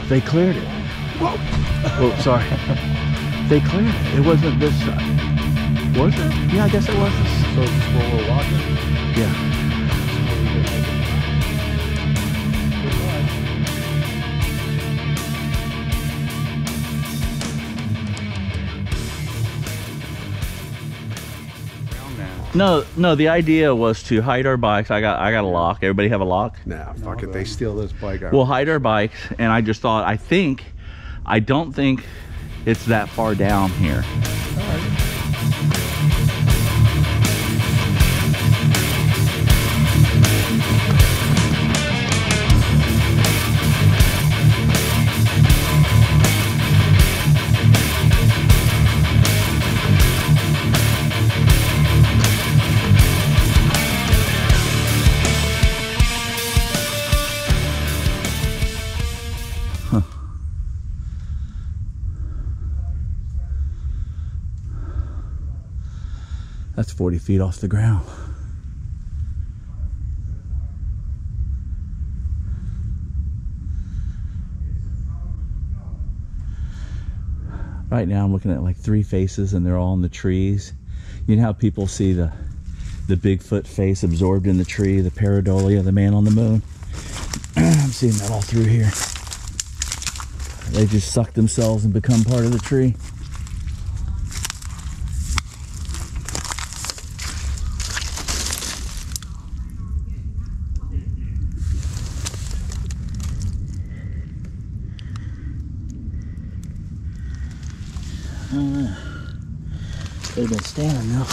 They cleared it. Whoa. Oh, sorry. They cleared it. It wasn't this side. Was it? Yeah, I guess it was. So is this where we're walking? Yeah. No, the idea was to hide our bikes. I got a lock. Everybody have a lock? Nah, fuck it. They steal this bike out. We'll hide our bikes, and I just thought, I don't think it's that far down here. All right. That's 40 feet off the ground. Right now I'm looking at like 3 faces and they're all in the trees. You know how people see the Bigfoot face absorbed in the tree, the pareidolia, the man on the moon? I'm seeing that all through here. They just suck themselves and become part of the tree. They've been standing now.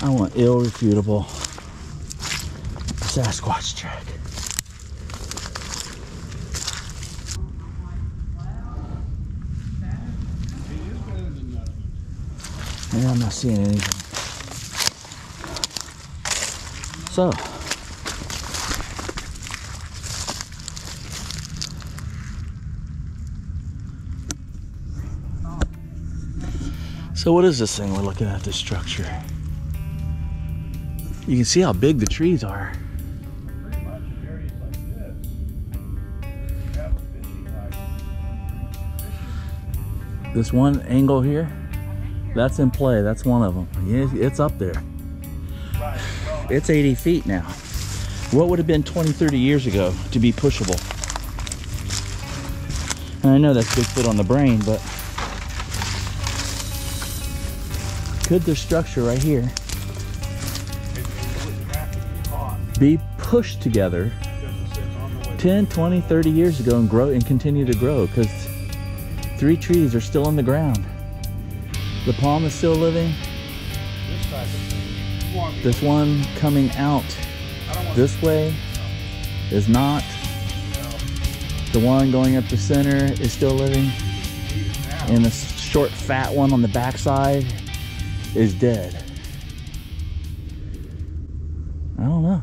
I want irrefutable Sasquatch track. Yeah, I'm not seeing anything. So what is this thing we're looking at, this structure? You can see how big the trees are. Pretty much in areas like this, you have a fishing license. This one angle here, that's in play. That's one of them. Yeah, it's up there. Right. Well, It's 80 feet now. What would have been 20, 30 years ago to be pushable? And I know that's Bigfoot on the brain, but could the structure right here be pushed together 10, 20, 30 years ago and grow and continue to grow? Because 3 trees are still in the ground. The palm is still living. this type of thing. This one coming out this way is not. The one going up the center is still living. And the short fat one on the backside is dead. I don't know.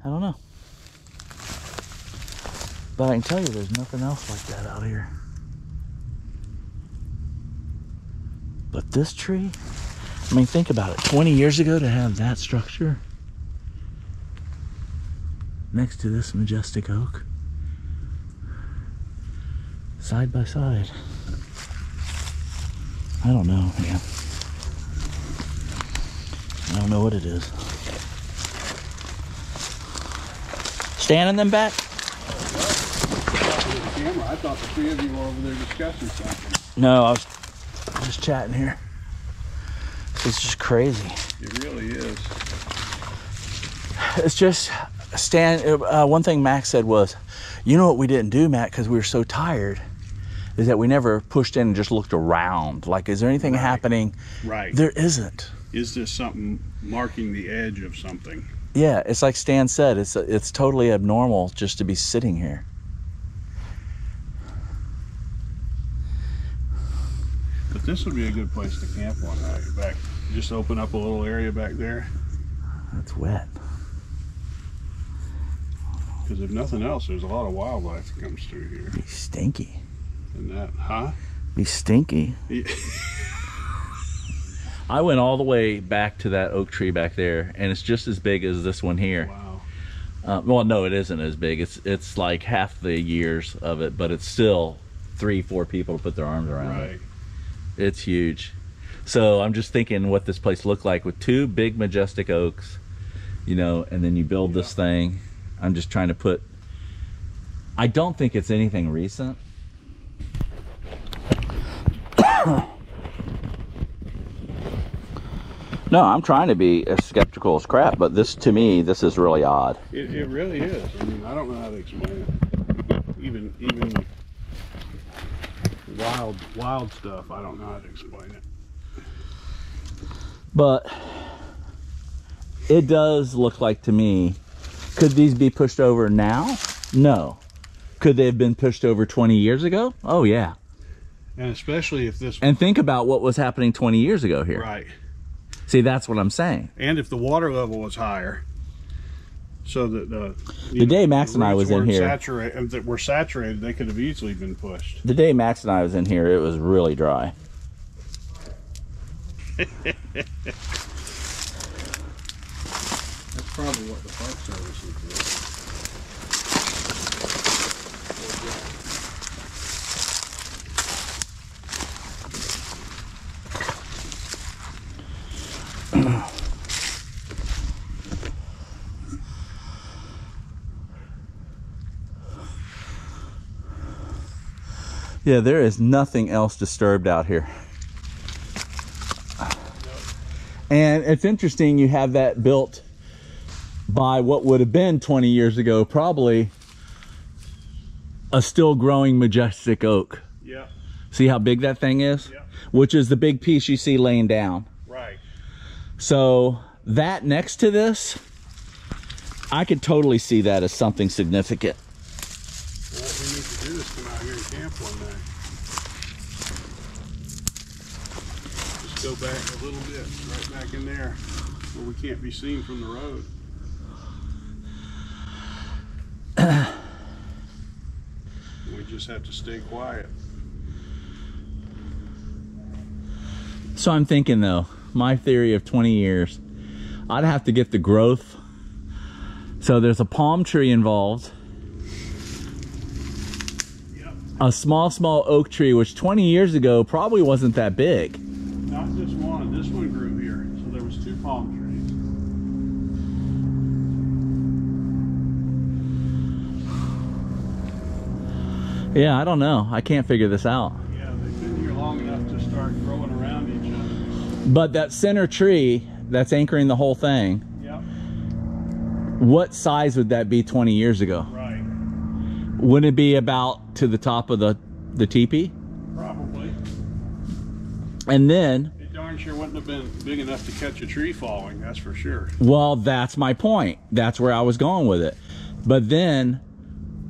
I don't know. But I can tell you there's nothing else like that out here. But this tree, I mean, think about it. 20 years ago to have that structure next to this majestic oak, side by side. I don't know, man. I don't know what it is. Standing them back? Camera. I thought the 3 of you were over there discussing something. No, I was just chatting here. It's just crazy. It really is. It's just one thing Max said was, you know what we didn't do, Matt, because we were so tired, is that we never pushed in and just looked around. Like, is there anything happening? Right. There isn't. Is this something marking the edge of something? Yeah, it's like Stan said, it's totally abnormal just to be sitting here. But this would be a good place to camp one night. Back, just open up a little area back there. It's wet. Because if nothing else, there's a lot of wildlife that comes through here. Be stinky. And that, huh? Be stinky. Yeah. I went all the way back to that oak tree back there, and it's just as big as this one here. Wow. Well, no, it isn't as big. It's like half the years of it, but it's still 3-4 people to put their arms around it. It's huge. So I'm just thinking what this place looked like with 2 big majestic oaks, you know, and then you build this thing. I'm just trying to put, I don't think it's anything recent. No, I'm trying to be as skeptical as crap, but this, to me, this is really odd. It really is. I mean, I don't know how to explain it. Even wild stuff, I don't know how to explain it. But it does look like to me, could these be pushed over now? No. Could they have been pushed over 20 years ago? Oh yeah. And especially if this... And think about what was happening 20 years ago here. Right. See, that's what I'm saying. And if the water level was higher, so that the day Max and I was in here, that were saturated, they could have easily been pushed. The day Max and I was in here, it was really dry. That's probably what the Park Service is doing. Yeah, there is nothing else disturbed out here. And it's interesting you have that built by what would have been 20 years ago, probably a still growing majestic oak. Yeah. See how big that thing is? Yeah. Which is the big piece you see laying down. Right. So that next to this, I could totally see that as something significant. Well, what we need to do is come out here and camp one day. Just go back a little bit, right back in there, where we can't be seen from the road. We just have to stay quiet. So I'm thinking though, my theory of 20 years, I'd have to get the growth. So there's a palm tree involved. Yep. A small oak tree, which 20 years ago probably wasn't that big. Not just one, this one grew here. So there was 2 palm trees. Yeah, I don't know. I can't figure this out. Yeah, they've been here long enough to start growing around each other. But that center tree that's anchoring the whole thing, Yep. what size would that be 20 years ago? Right. Wouldn't it be about to the top of the teepee? Probably. And then, It darn sure wouldn't have been big enough to catch a tree falling, that's for sure. well, that's my point. That's where I was going with it. But then,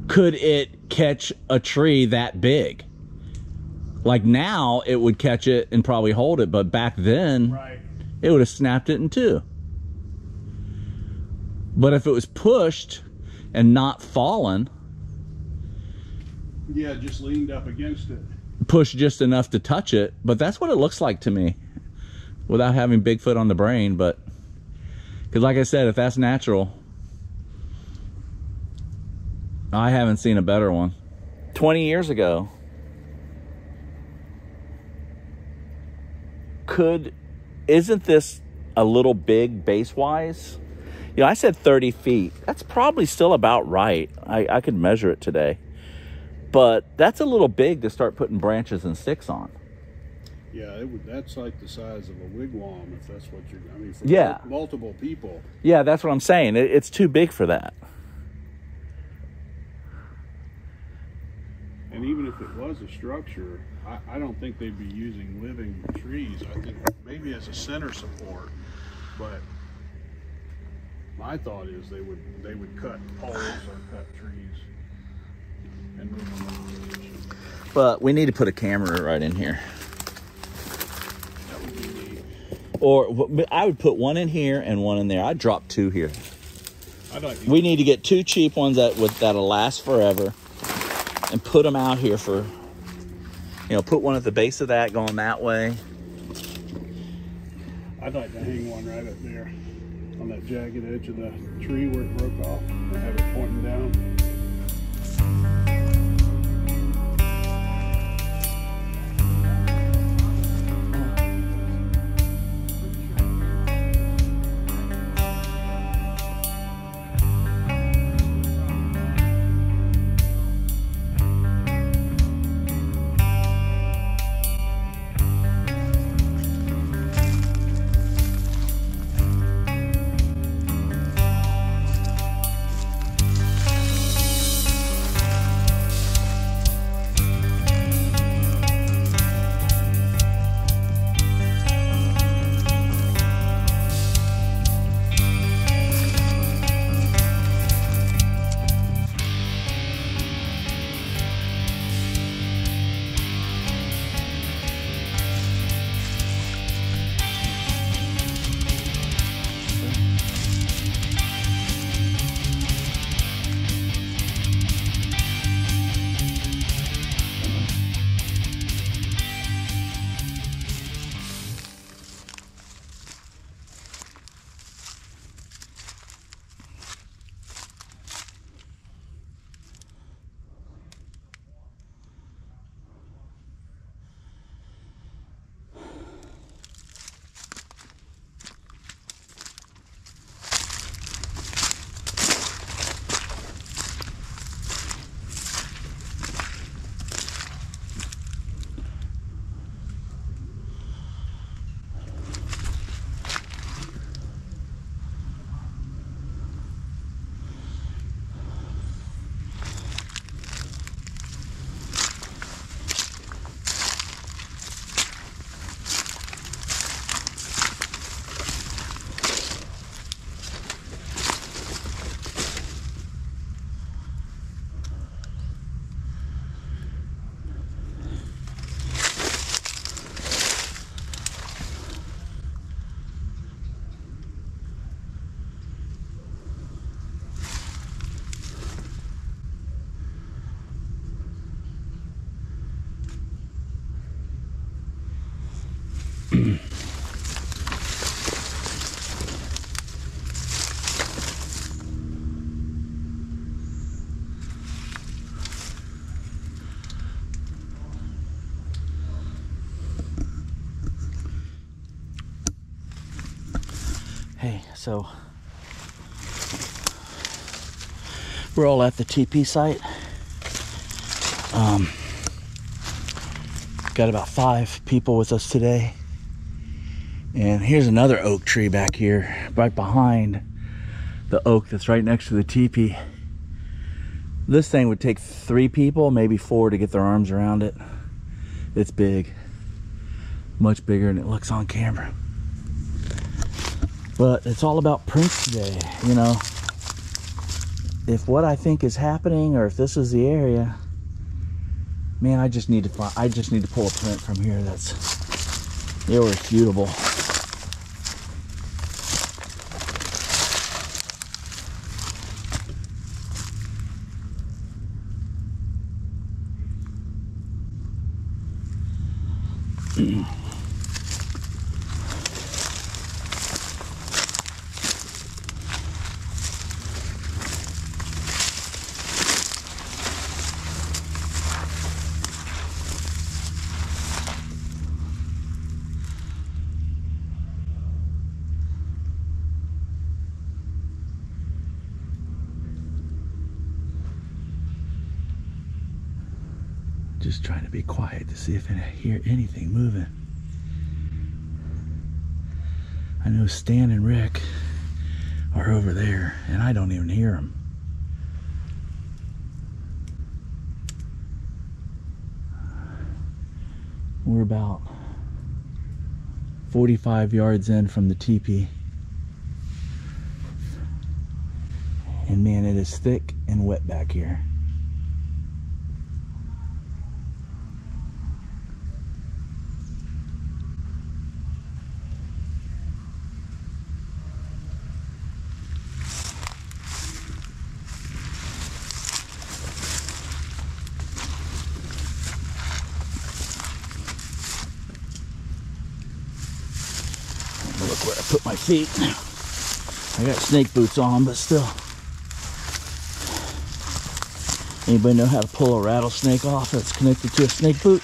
could it catch a tree that big? Like now, it would catch it and probably hold it, but back then, Right. it would have snapped it in two. But if it was pushed and not fallen, Yeah, just leaned up against it. pushed just enough to touch it, but that's what it looks like to me without having Bigfoot on the brain. But because like I said, if that's natural, I haven't seen a better one. 20 years ago, isn't this a little big base wise? You know, I said 30 feet. That's probably still about right. I could measure it today. But that's a little big to start putting branches and sticks on. Yeah, that's like the size of a wigwam, if that's what you're, I mean, for Yeah. multiple people. Yeah, that's what I'm saying. It's too big for that. And even if it was a structure, I don't think they'd be using living trees. I think maybe as a center support, but my thought is they would cut poles or cut trees and move them in position. But we need to put a camera right in here. That would be neat. Or I would put one in here and one in there. I'd drop 2 here. We need to get 2 cheap ones that'll last forever and put them out here for, you know, put one at the base of that going that way. I'd like to hang one right up there on that jagged edge of the tree where it broke off and have it pointing down. Hey, so we're all at the teepee site. Got about 5 people with us today. And here's another oak tree back here, right behind the oak that's right next to the teepee. This thing would take 3 people, maybe 4 to get their arms around it. It's big, much bigger than it looks on camera. But it's all about prints today, you know. If what I think is happening, or if this is the area, man, I just need to pull a print from here that's irrefutable. Just trying to be quiet to see if I hear anything moving. I know Stan and Rick are over there, and I don't even hear them. We're about 45 yards in from the teepee. And man, it is thick and wet back here. where I put my feet. I got snake boots on, but still. Anybody know how to pull a rattlesnake off that's connected to a snake boot?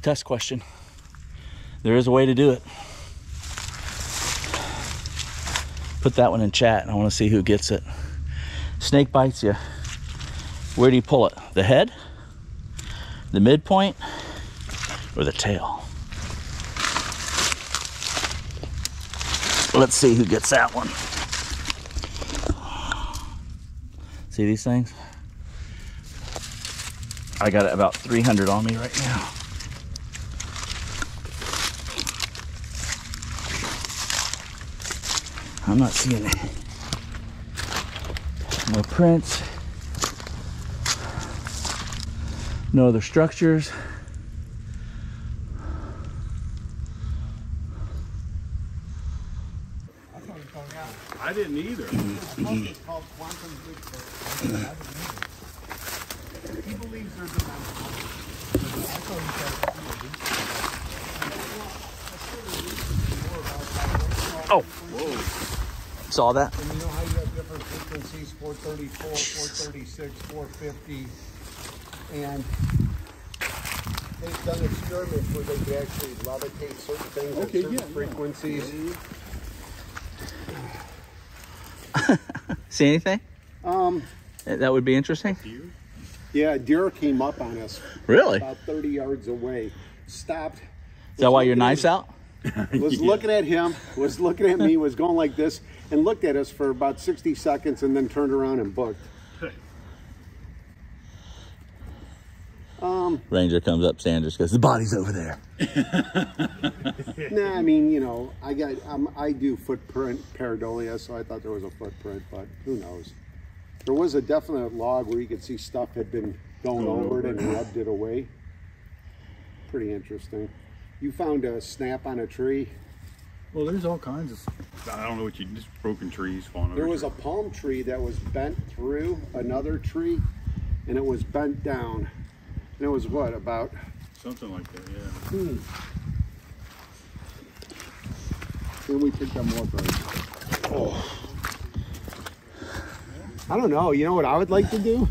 Test question. There is a way to do it. Put that one in chat and I want to see who gets it. Snake bites you. Where do you pull it? The head? The midpoint? Or the tail? Let's see who gets that one. See these things? I got about 300 on me right now. I'm not seeing it. No prints. No other structures. I didn't either. It's called quantum Bigfoot. He believes there's a mountain. I thought Oh, whoa. Saw that? And you know how you have different frequencies, 434, 436, 450, and they've done experiments where they can actually levitate certain things at certain frequencies. See anything? That would be interesting. Yeah, a deer came up on us. Really? About 30 yards away. Stopped. Is that why your knife's out? Was looking at him, was looking at me, was going like this, and looked at us for about 60 seconds and then turned around and booked. Ranger comes up, Sanders goes, the body's over there. Nah, I mean, you know, I do footprint pareidolia, so I thought there was a footprint, but who knows? There was a definite log where you could see stuff had been going over it and rubbed it away. Pretty interesting. You found a snap on a tree. Well, there's all kinds of, I don't know what you, just broken trees falling over. There was a palm tree that was bent through another tree, and it was bent down. And it was what, about? Something like that, yeah. Then we picked up more birds. Oh. I don't know, you know what I would like to do?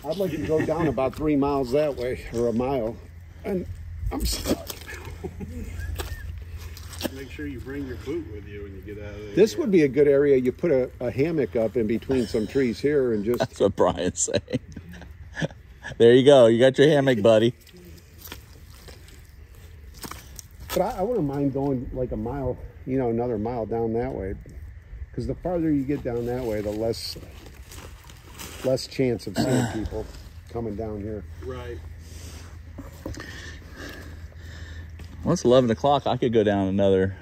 I'd like to go down about 3 miles that way, or a mile, and I'm stuck. Make sure you bring your boot with you when you get out of there. This would be a good area. You put a hammock up in between some trees here and just... That's what Brian's saying. There you go. You got your hammock, buddy. But I wouldn't mind going like a mile, you know, another mile down that way. Because the farther you get down that way, the less chance of seeing people coming down here. Right. Well, it's 11 o'clock. I could go down another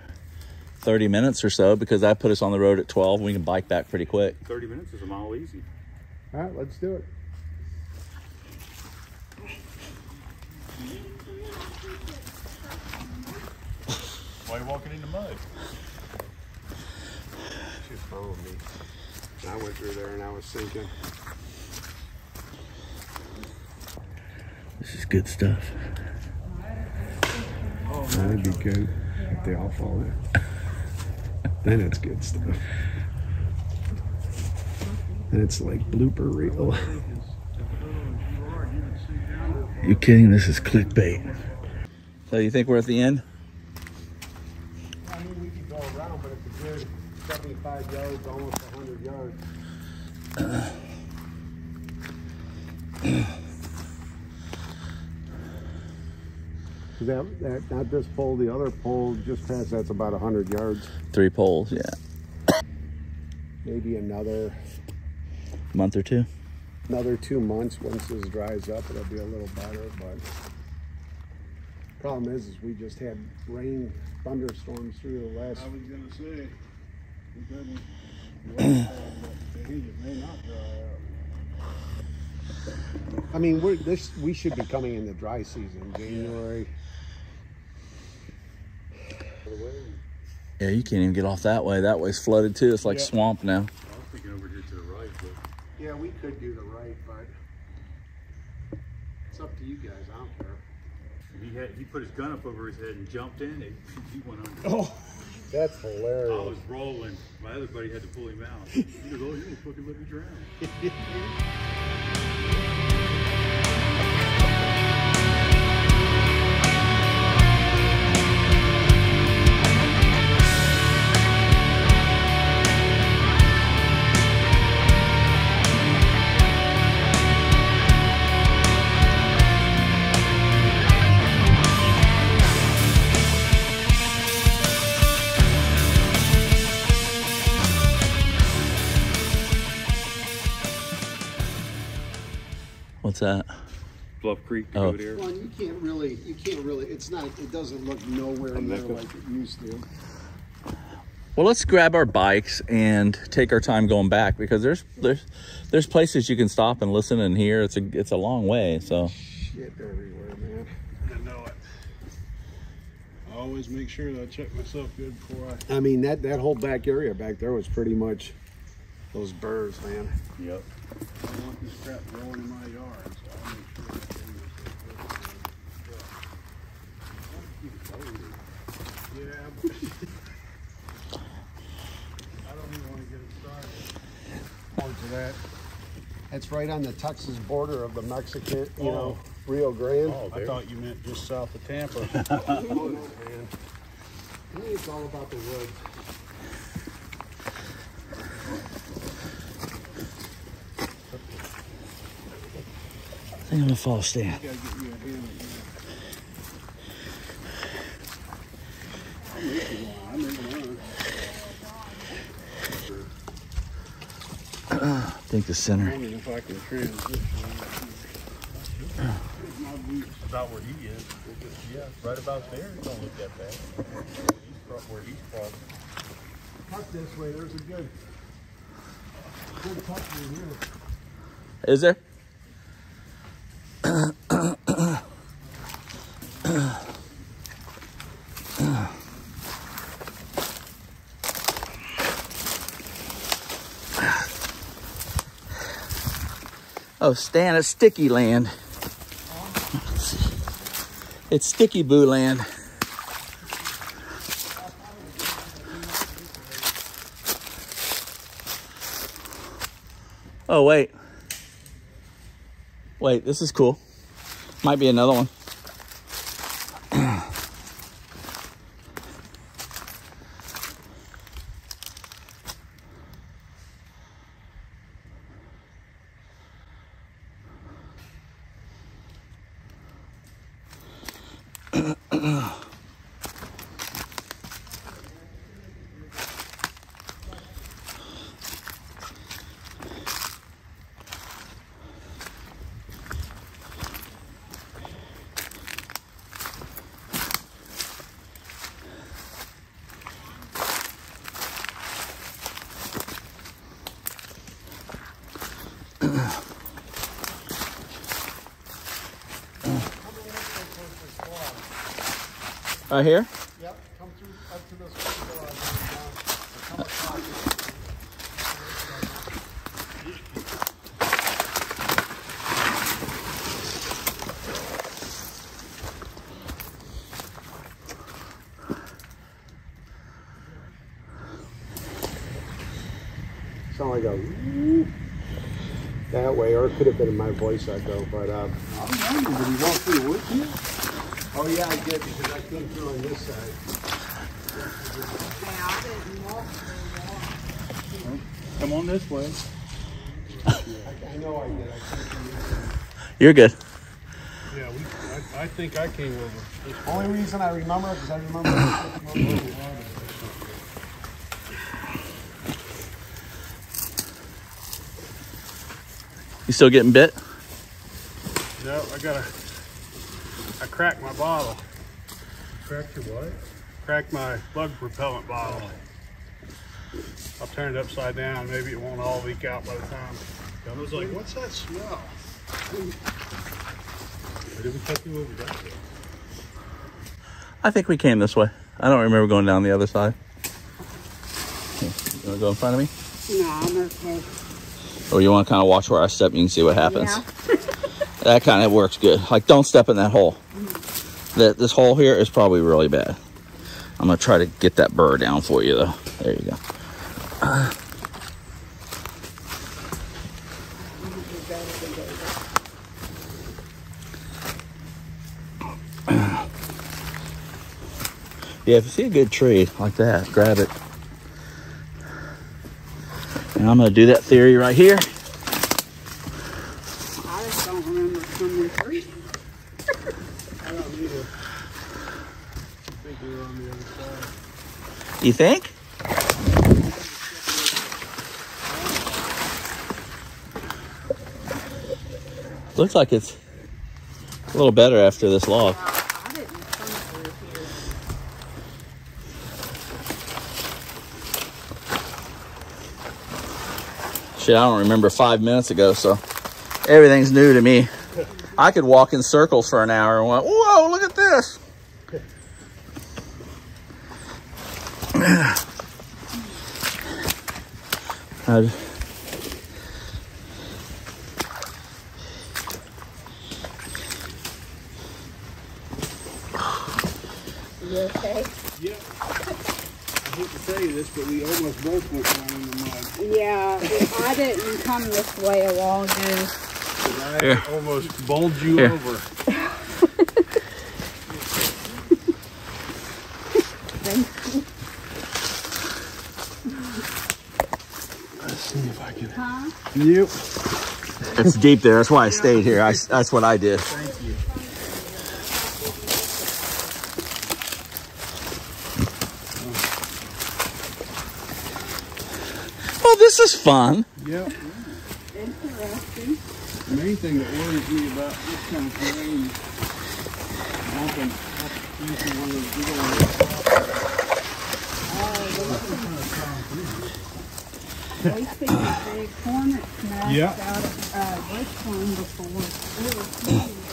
30 minutes or so because I put us on the road at 12. We can bike back pretty quick. 30 minutes is a mile easy. All right, let's do it. Why are you walking in the mud? She followed me. And I went through there and I was sinking. This is good stuff. Oh, that'd be good if they all fall in. Then it's good stuff. And it's like blooper reel. You kidding? This is clickbait. So you think we're at the end? I mean, we could go around, but it's a good 75 yards, almost 100 yards. That not this pole, the other pole just past that's about 100 yards. 3 poles, yeah. Maybe another Month or two. another 2 months. Once this dries up, it'll be a little better. But problem is we just had rain, thunderstorms through the last. I was gonna say, we couldn't. It may not dry up. I mean, we should be coming in the dry season, January. Yeah, you can't even get off that way. That way's flooded too. It's like swamp now. I was thinking over here to the right, but Yeah, we could do the right, but it's up to you guys. I don't care. He put his gun up over his head and jumped in, and he went under. Oh, that's I hilarious. was rolling. My other buddy had to pull him out. He goes, "Oh, you gonna fucking let me drown." What's that? Bluff Creek to Oh. go there. Well, you can't really, it's not, it doesn't look nowhere near like it used to. Well, let's grab our bikes and take our time going back, because there's places you can stop and listen and hear. It's a long way, so. Shit everywhere, man. I know it. I always make sure that I check myself good before I. I mean, that whole back area back there was pretty much those birds, man. Yep. I don't want this crap growing in my yard, so I'll make sure that thing is good. Yeah, but I don't even want to get it started. Point to that. That's right on the Texas border of the Mexican, you know, Rio Grande. Oh, I thought you meant just south of Tampa. Oh, man. I think it's all about the woods. I think I'm gonna follow Stan. Gotta get you a hammock, yeah. I'll make you one. I'll make one. I think the I center. wonder if I can transition. My boots. About where he is. Yeah, right about there. It don't look that bad. Where he's from. Tuck this way, there's a good tuck in here. Is there? Oh, Stan, it's sticky land. It's sticky boo land. Oh, wait. Wait, this is cool. Might be another one. Right here? Yep, come through up to this window and come across. Sound like a whoop that way, or it could have been my voice echo, but I don't know. Did he walk through the woods here? oh yeah, I did, because I came through on this side. Come on this way. I know I did. I came through this side. You're good. Yeah, I think I came over. This Only reason I remember it because I remember You still getting bit? No, I cracked my bottle. Cracked your what? Cracked my bug repellent bottle. I'll turn it upside down. Maybe it won't all leak out by the time. I was like, what's that smell? Where did we cut you over that way? I think we came this way. I don't remember going down the other side. Here, you want to go in front of me? No, I'm okay. Or you want to kind of watch where I step and you can see what happens? Yeah. That kind of works good. Like, don't step in that hole. that this hole here is probably really bad. I'm gonna try to get that burr down for you though. There you go. Yeah, if you see a good tree like that, grab it. And I'm gonna do that theory right here. I just don't remember coming through. I don't either. I think we were on the other side. You think? Looks like it's a little better after this log. I didn't come through here. Shit, I don't remember 5 minutes ago, so everything's new to me. I could walk in circles for an hour and went, whoa, look at this. You okay? Yeah. I hate to tell you this, but we almost both went down in the mud. Yeah, I didn't come this way a while ago. But I Here. almost bowled you Here. over. Thank you. Let's see if I can. Huh? Yep. It's deep there. That's why I stayed here. That's what I did. Thank you. Well, this is fun. Yep. Interesting. The main thing that worries me about this kind of terrain is bumping up into one of those big We seen a big hornet's nest Yeah. out of Richland before. It was huge.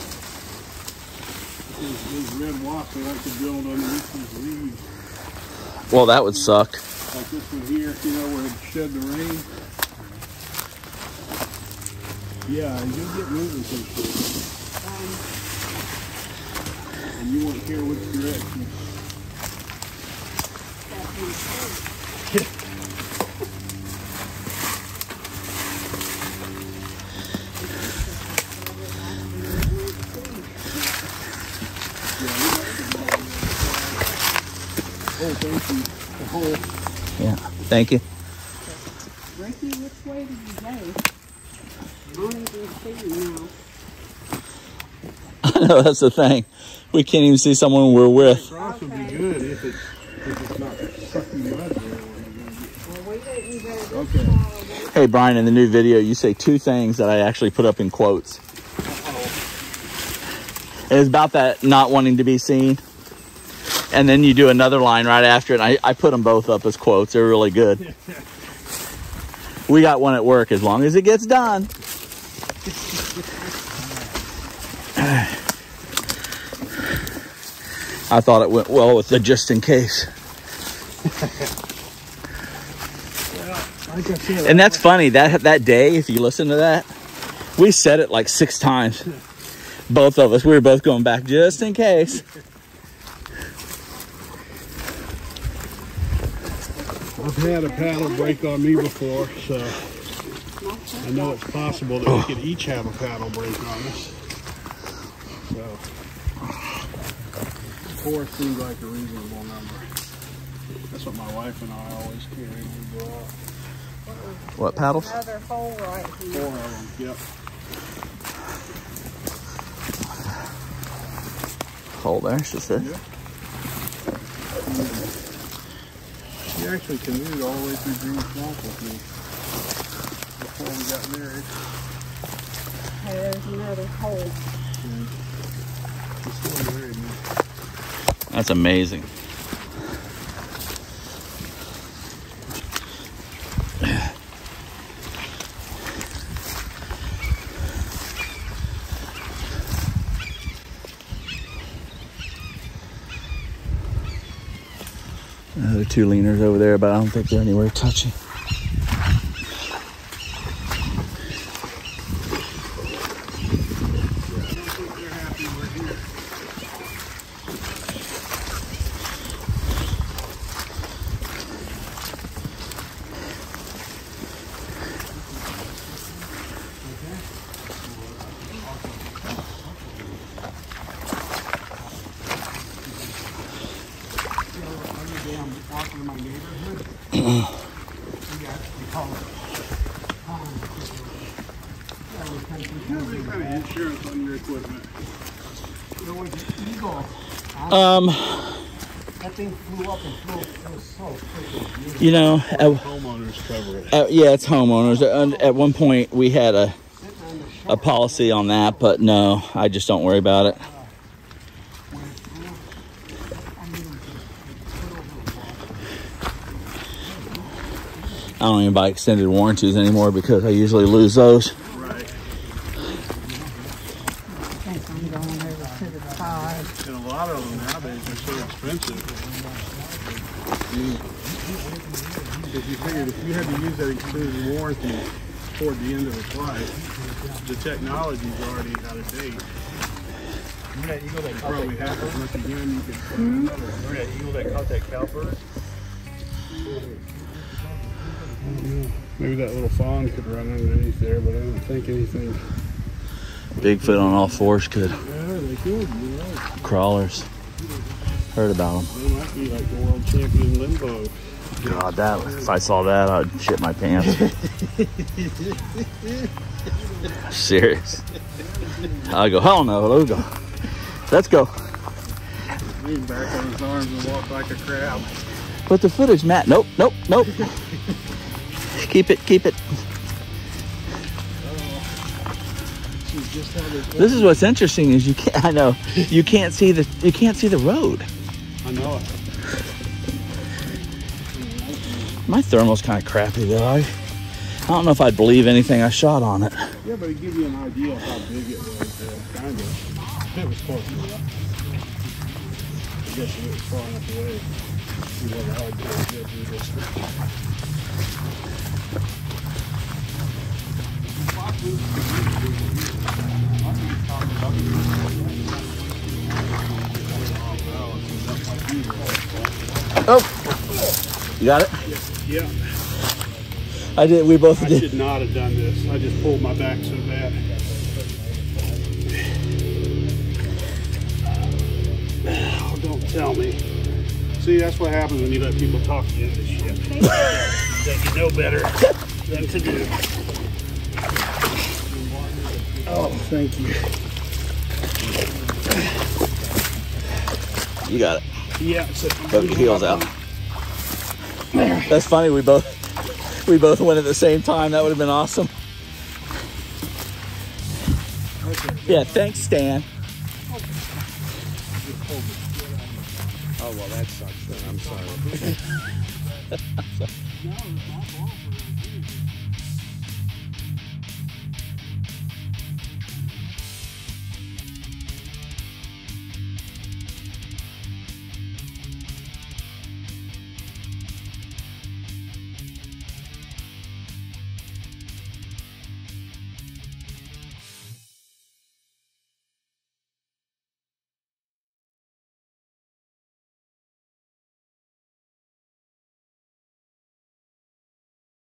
those red wasps that like to build underneath these leaves. Well, that would suck. Like this one here, you know, where it shed the rain. Yeah, and you'll get moving some shit. And you won't care which direction. Oh, thank you. The hole. Yeah. Thank you. Ricky, which way did you go? I don't even see you now. I know, that's the thing. We can't even see someone we're with. Cross would be good if it's not sucking mud there. Well, we didn't go this Okay. far away. Hey, Brian, in the new video, you say two things that I actually put up in quotes. It's about that not wanting to be seen. And then you do another line right after it. I put them both up as quotes. They're really good. We got one at work. As long as it gets done. I thought it went well with the just in case. Like I said, And that's funny. That day, if you listen to that, we said it like 6 times. Both of us. We were both going back just in case. I've had a paddle break on me before, so I know it's possible that we could each have a paddle break on us. So 4 seems like a reasonable number. That's what my wife and I always carry when we go out. What paddles? Another hole right 4 here. of them, yep. Hold there, she said. Yep. She actually canoed all the way through Green Swamp with me before we got married. Hey, there's another hole. She's still married me. That's amazing. Another 2 leaners over there, but I don't think they're anywhere touching. fingerprints on your equipment? There was an eagle. That thing flew up and flew. It was so freaking beautiful. You know, Homeowners cover it. yeah, it's homeowners. At one point, we had a policy on that, but no, I just don't worry about it. I don't even buy extended warranties anymore because I usually lose those. Right. I think I'm going over to the side. And a lot of them nowadays are so expensive. If you figured if you had to use that extended warranty toward the end of its life, the technology's already out of date. Remember that eagle that caught Probably that half as cowbird? much again you could put another. Remember that eagle that caught that cowbird? Maybe that little fawn could run underneath there, but I don't think anything. Bigfoot on all fours could. Yeah, they could, you're right. Crawlers. Heard about them. They might be like the world champion limbo. God, if I saw that, I'd shit my pants. Serious. I'll go, hell no, let's go. Let's go. Lean back on his arms and walk like a crab. But the footage, Matt. Nope. Keep it. This is what's interesting is you can't. I know you can't see the road. I know it. My thermal's kind of crappy though. I don't know if I'd believe anything I shot on it. Yeah, but it gives you an idea of how big it was. Kind of. It was close enough. I guess it was far enough away. You have a hard time to get through this. Oh, you got it? Yeah. I did. We both I did. should not have done this. I just pulled my back so bad. Oh, don't tell me. See, that's what happens when you let people talk you into shit. That you know better than to do. Oh, thank you. You got it. Yeah, so Hook your heels out. That's funny. We both went at the same time. That would have been awesome. Yeah. Thanks, Stan. Oh, well, that sucks then. I'm sorry. No, it's not awful.